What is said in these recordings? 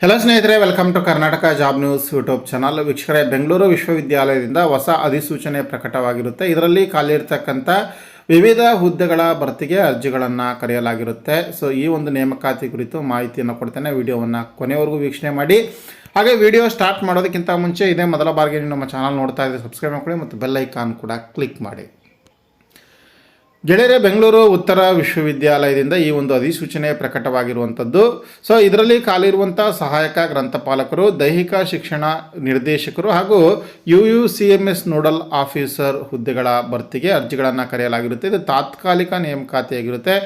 Hello ಸ್ನೇಹಿತರೆ, welcome to Karnataka job news YouTube channel. ವೀಕ್ಷಕರೇ, ಬೆಂಗಳೂರು ವಿಶ್ವವಿದ್ಯಾಲಯದಿಂದ ಹೊಸ ಅಧಿಸೂಚನೆ ಪ್ರಕಟವಾಗಿರುತ್ತೆ. ಇದರಲ್ಲಿ ಖಾಲಿ ಇರತಕ್ಕಂಥ ವಿವಿಧ ಹುದ್ದೆಗಳ ಭರ್ತಿಗೆ ಅರ್ಜಿಗಳನ್ನು ಕರೆಯಲಾಗಿರುತ್ತೆ. ಸೊ ಈ ಒಂದು ನೇಮಕಾತಿ ಕುರಿತು ಮಾಹಿತಿಯನ್ನು ಕೊಡ್ತೇನೆ. ವಿಡಿಯೋವನ್ನು ಕೊನೆವರೆಗೂ ವೀಕ್ಷಣೆ ಮಾಡಿ. ಹಾಗೆ ವಿಡಿಯೋ ಸ್ಟಾರ್ಟ್ ಮಾಡೋದಕ್ಕಿಂತ ಮುಂಚೆ ಇದೇ ಮೊದಲ ಬಾರಿಗೆ ನೀವು ನಮ್ಮ ಚಾನಲ್ ನೋಡ್ತಾ ಇದ್ದರೆ ಸಬ್ಸ್ಕ್ರೈಬ್ ಮಾಡ್ಕೊಳ್ಳಿ ಮತ್ತು ಬೆಲ್ ಐಕಾನ್ ಕೂಡ ಕ್ಲಿಕ್ ಮಾಡಿ. ಗೆಳೆಯರೆ, ಬೆಂಗಳೂರು ಉತ್ತರ ವಿಶ್ವವಿದ್ಯಾಲಯದಿಂದ ಈ ಒಂದು ಅಧಿಸೂಚನೆ ಪ್ರಕಟವಾಗಿರುವಂಥದ್ದು. ಸೊ ಇದರಲ್ಲಿ ಖಾಲಿ ಇರುವಂಥ ಸಹಾಯಕ ಗ್ರಂಥಪಾಲಕರು, ದೈಹಿಕ ಶಿಕ್ಷಣ ನಿರ್ದೇಶಕರು ಹಾಗೂ UUCMS ನೋಡಲ್ ಆಫೀಸರ್ ಹುದ್ದೆಗಳ ಭರ್ತಿಗೆ ಅರ್ಜಿಗಳನ್ನು ಕರೆಯಲಾಗಿರುತ್ತೆ. ಇದು ತಾತ್ಕಾಲಿಕ ನೇಮಕಾತಿಯಾಗಿರುತ್ತೆ.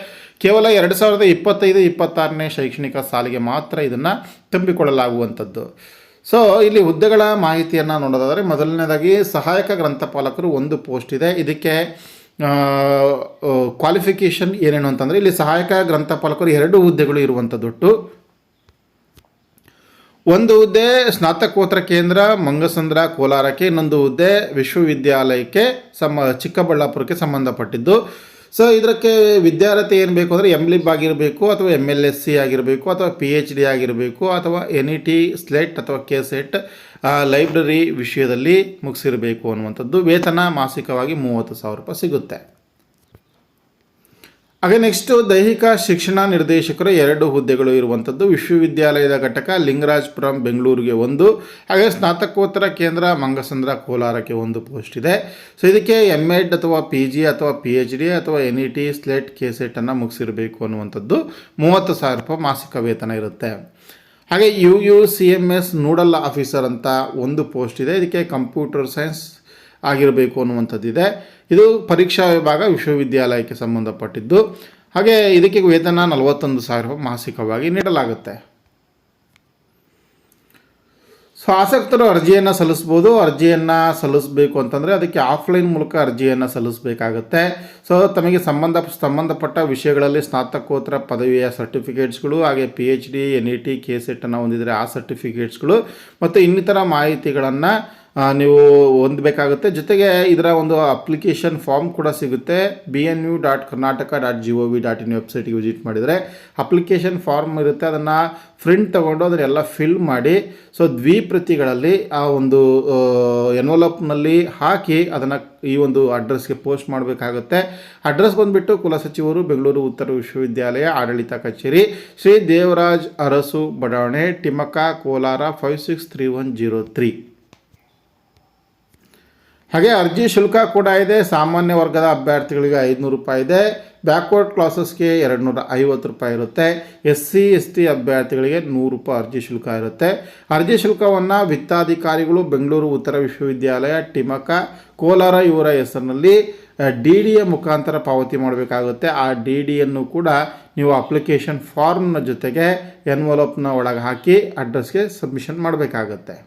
ಕೇವಲ 2025-26ನೇ ಶೈಕ್ಷಣಿಕ ಸಾಲಿಗೆ ಮಾತ್ರ ಇದನ್ನು ತುಂಬಿಕೊಳ್ಳಲಾಗುವಂಥದ್ದು. ಸೊ ಇಲ್ಲಿ ಹುದ್ದೆಗಳ ಮಾಹಿತಿಯನ್ನು ನೋಡೋದಾದರೆ, ಮೊದಲನೇದಾಗಿ ಸಹಾಯಕ ಗ್ರಂಥಪಾಲಕರು ಒಂದು ಪೋಸ್ಟ್ ಇದೆ. ಇದಕ್ಕೆ ಕ್ವಾಲಿಫಿಕೇಷನ್ ಏನೇನು ಅಂತಂದರೆ, ಇಲ್ಲಿ ಸಹಾಯಕ ಗ್ರಂಥಪಾಲಕರು 2 ಹುದ್ದೆಗಳು ಇರುವಂಥದ್ದು. ಒಂದು ಹುದ್ದೆ ಸ್ನಾತಕೋತ್ತರ ಕೇಂದ್ರ ಮಂಗಸಂದ್ರ ಕೋಲಾರಕ್ಕೆ, ಇನ್ನೊಂದು ಹುದ್ದೆ ವಿಶ್ವವಿದ್ಯಾಲಯಕ್ಕೆ ಚಿಕ್ಕಬಳ್ಳಾಪುರಕ್ಕೆ ಸಂಬಂಧಪಟ್ಟಿದ್ದು. ಸೊ ಇದಕ್ಕೆ ವಿದ್ಯಾರ್ಥಿ ಏನು ಬೇಕು ಅಂದರೆ MLib ಆಗಿರಬೇಕು, ಅಥವಾ MLSC ಆಗಿರಬೇಕು, ಅಥವಾ PhD ಆಗಿರಬೇಕು, ಅಥವಾ NET ಸ್ಲೇಟ್ ಅಥವಾ KSET ಲೈಬ್ರರಿ ವಿಷಯದಲ್ಲಿ ಮುಗಿಸಿರಬೇಕು ಅನ್ನುವಂಥದ್ದು. ವೇತನ ಮಾಸಿಕವಾಗಿ 30,000 ರೂಪಾಯಿ ಸಿಗುತ್ತೆ. ಹಾಗೆ ನೆಕ್ಸ್ಟು ದೈಹಿಕ ಶಿಕ್ಷಣ ನಿರ್ದೇಶಕರು 2 ಹುದ್ದೆಗಳು ಇರುವಂಥದ್ದು. ವಿಶ್ವವಿದ್ಯಾಲಯದ ಘಟಕ ಲಿಂಗರಾಜಪುರಂ ಬೆಂಗಳೂರಿಗೆ ಒಂದು, ಹಾಗೆ ಸ್ನಾತಕೋತ್ತರ ಕೇಂದ್ರ ಮಂಗಸಂದ್ರ ಕೋಲಾರಕ್ಕೆ ಒಂದು ಪೋಸ್ಟ್ ಇದೆ. ಸೊ ಇದಕ್ಕೆ MEd ಅಥವಾ PG ಅಥವಾ PhD ಅಥವಾ NET ಸ್ಲೇಟ್ KSET ಮುಗಿಸಿರಬೇಕು ಅನ್ನುವಂಥದ್ದು. 30,000 ರೂಪಾಯಿ ಮಾಸಿಕ ವೇತನ ಇರುತ್ತೆ. ಹಾಗೆ UUCMS ನೋಡಲ್ ಆಫೀಸರ್ ಅಂತ ಒಂದು ಪೋಸ್ಟ್ ಇದೆ. ಇದಕ್ಕೆ ಕಂಪ್ಯೂಟರ್ ಸೈನ್ಸ್ ಆಗಿರಬೇಕು ಅನ್ನುವಂಥದ್ದಿದೆ. ಇದು ಪರೀಕ್ಷಾ ವಿಭಾಗ ವಿಶ್ವವಿದ್ಯಾಲಯಕ್ಕೆ ಸಂಬಂಧಪಟ್ಟಿದ್ದು. ಹಾಗೆ ಇದಕ್ಕೆ ವೇತನ 41,000 ರೂಪಾಯಿ ಮಾಸಿಕವಾಗಿ ನೀಡಲಾಗುತ್ತೆ. ಸೊ ಆಸಕ್ತರು ಅರ್ಜಿಯನ್ನು ಸಲ್ಲಿಸ್ಬೋದು. ಅರ್ಜಿಯನ್ನು ಸಲ್ಲಿಸಬೇಕು ಅಂತಂದರೆ ಅದಕ್ಕೆ ಆಫ್ಲೈನ್ ಮೂಲಕ ಅರ್ಜಿಯನ್ನು ಸಲ್ಲಿಸಬೇಕಾಗುತ್ತೆ. ಸೊ ತಮಗೆ ಸಂಬಂಧಪಟ್ಟ ವಿಷಯಗಳಲ್ಲಿ ಸ್ನಾತಕೋತ್ತರ ಪದವಿಯ ಸರ್ಟಿಫಿಕೇಟ್ಸ್ಗಳು, ಹಾಗೆ PhD NET KSET ಹೊಂದಿದರೆ ಆ ಸರ್ಟಿಫಿಕೇಟ್ಸ್ಗಳು ಮತ್ತು ಇನ್ನಿತರ ಮಾಹಿತಿಗಳನ್ನು ನೀವು ಹೊಂದಬೇಕಾಗುತ್ತೆ. ಜೊತೆಗೆ ಇದರ ಒಂದು ಅಪ್ಲಿಕೇಶನ್ ಫಾರ್ಮ್ ಕೂಡ ಸಿಗುತ್ತೆ. bnu.karnataka.gov.in ವೆಬ್ಸೈಟ್ಗೆ ವಿಸಿಟ್ ಮಾಡಿದರೆ ಅಪ್ಲಿಕೇಶನ್ ಫಾರ್ಮ್ ಇರುತ್ತೆ. ಅದನ್ನು ಪ್ರಿಂಟ್ ತೊಗೊಂಡು ಅದನ್ನೆಲ್ಲ ಫಿಲ್ ಮಾಡಿ ದ್ವಿಪ್ರತಿಗಳಲ್ಲಿ ಆ ಒಂದು ಎನ್ವಲಪ್ನಲ್ಲಿ ಹಾಕಿ ಅದನ್ನು ಈ ಒಂದು ಅಡ್ರೆಸ್ಗೆ ಪೋಸ್ಟ್ ಮಾಡಬೇಕಾಗುತ್ತೆ. ಅಡ್ರೆಸ್ ಬಂದುಬಿಟ್ಟು ಕುಲಸಚಿವರು, ಬೆಂಗಳೂರು ಉತ್ತರ ವಿಶ್ವವಿದ್ಯಾಲಯ ಆಡಳಿತ ಕಚೇರಿ, ಶ್ರೀ ದೇವರಾಜ್ ಅರಸು ಬಡಾವಣೆ, ಟಿಮಕ, ಕೋಲಾರ 563103. ಹಾಗೆ ಅರ್ಜಿ ಶುಲ್ಕ ಕೂಡ ಇದೆ. ಸಾಮಾನ್ಯ ವರ್ಗದ ಅಭ್ಯರ್ಥಿಗಳಿಗೆ 500 ರೂಪಾಯಿ ಇದೆ. ಬ್ಯಾಕ್ವರ್ಡ್ ಕ್ಲಾಸಸ್ಗೆ 250 ರೂಪಾಯಿ ಇರುತ್ತೆ. SC ST ಅಭ್ಯರ್ಥಿಗಳಿಗೆ 100 ರೂಪಾಯಿ ಅರ್ಜಿ ಶುಲ್ಕ ಇರುತ್ತೆ. ಅರ್ಜಿ ಶುಲ್ಕವನ್ನು ವಿತ್ತಾಧಿಕಾರಿಗಳು ಬೆಂಗಳೂರು ಉತ್ತರ ವಿಶ್ವವಿದ್ಯಾಲಯ ಟಿಮಕ ಕೋಲಾರ ಇವರ ಹೆಸರಿನಲ್ಲಿ DDಯ ಮುಖಾಂತರ ಪಾವತಿ ಮಾಡಬೇಕಾಗುತ್ತೆ. ಆ DDಯನ್ನು ಕೂಡ ನೀವು ಅಪ್ಲಿಕೇಶನ್ ಫಾರ್ಮ್ನ ಜೊತೆಗೆ ಎನ್ವಲಪ್ನ ಒಳಗೆ ಹಾಕಿ ಅಡ್ರೆಸ್ಗೆ ಸಬ್ಮಿಷನ್ ಮಾಡಬೇಕಾಗತ್ತೆ.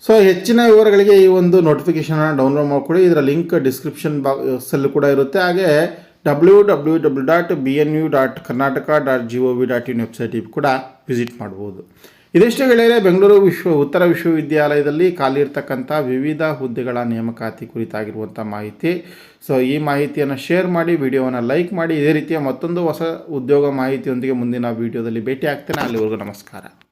ಸೊ ಹೆಚ್ಚಿನ ವಿವರಗಳಿಗೆ ಈ ಒಂದು ನೋಟಿಫಿಕೇಷನನ್ನು ಡೌನ್ಲೋಡ್ ಮಾಡಿಕೊಳ್ಳಿ. ಇದರ ಲಿಂಕ್ ಡಿಸ್ಕ್ರಿಪ್ಷನ್ ಬಾಕ್ಸಲ್ಲೂ ಕೂಡ ಇರುತ್ತೆ. ಹಾಗೆ www.bnu.karnataka.gov.in ವೆಬ್ಸೈಟಿಗೆ ಕೂಡ ವಿಸಿಟ್ ಮಾಡ್ಬೋದು. ಇದಿಷ್ಟು ಗೆಳೆಯರೆ, ಬೆಂಗಳೂರು ಉತ್ತರ ವಿಶ್ವವಿದ್ಯಾಲಯದಲ್ಲಿ ಖಾಲಿ ಇರ್ತಕ್ಕಂಥ ವಿವಿಧ ಹುದ್ದೆಗಳ ನೇಮಕಾತಿ ಕುರಿತಾಗಿರುವಂಥ ಮಾಹಿತಿ. ಸೊ ಈ ಮಾಹಿತಿಯನ್ನು ಶೇರ್ ಮಾಡಿ, ವಿಡಿಯೋವನ್ನು ಲೈಕ್ ಮಾಡಿ. ಇದೇ ರೀತಿಯ ಮತ್ತೊಂದು ಹೊಸ ಉದ್ಯೋಗ ಮಾಹಿತಿಯೊಂದಿಗೆ ಮುಂದಿನ ವಿಡಿಯೋದಲ್ಲಿ ಭೇಟಿ ಆಗ್ತೇನೆ. ಅಲ್ಲಿವರೆಗೂ ನಮಸ್ಕಾರ.